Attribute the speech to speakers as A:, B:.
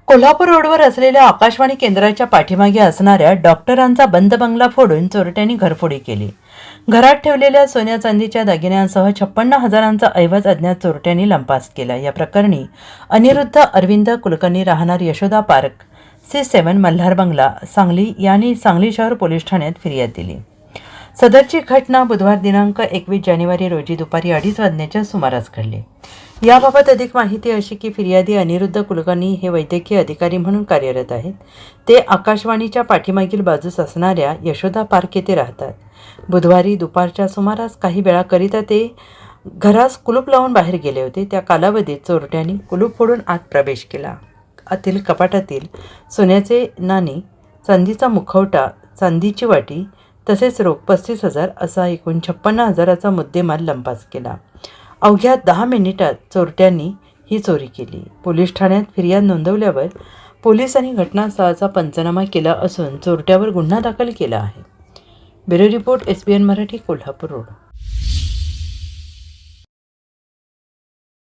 A: कोल्हापूर रोडवर असलेल्या आकाशवाणी केंद्राच्या पाठीमागे असणाऱ्या डॉक्टरांचा बंद बंगला फोडून चोरट्यांनी घरफोडी केली. घरात ठेवलेल्या सोन्या चांदीच्या दागिन्यांसह 56,000चा ऐवज अज्ञात चोरट्यांनी लंपास केला. या प्रकरणी अनिरुद्ध अरविंद कुलकर्णी राहणार यशोदा पार्क C7 मल्हार बंगला सांगली यांनी सांगली शहर पोलीस ठाण्यात फिर्याद दिली. सदरची घटना बुधवार दिनांक 21 जानेवारी रोजी दुपारी 2:30 वाजण्याच्या सुमारास घडली. याबाबत अधिक माहिती अशी की फिर्यादी अनिरुद्ध कुलकर्णी हे वैद्यकीय अधिकारी म्हणून कार्यरत आहेत. ते आकाशवाणीच्या पाठीमागील बाजूस असणाऱ्या यशोदा पार्क येथे राहतात. बुधवारी दुपारच्या सुमारास काही वेळाकरिता ते घरास कुलूप लावून बाहेर गेले होते. त्या कालावधीत चोरट्यांनी कुलूप फोडून आत प्रवेश केला. आतील कपाटातील सोन्याचे नाणी, चांदीचा मुखवटा, चांदीची वाटी तसेच रोख 35,000 असा एकूण 56,000चा मुद्देमाल लंपास केला. अवघ्या 10 मिनिटात चोरट्यांनी ही चोरी केली. पोलीस ठाण्यात फिर्याद नोंदवल्यावर पोलिसांनी घटनास्थळाचा पंचनामा केला असून चोरट्यावर गुन्हा दाखल केला आहे. Bureau report SBN Marathi, Kolhapur road.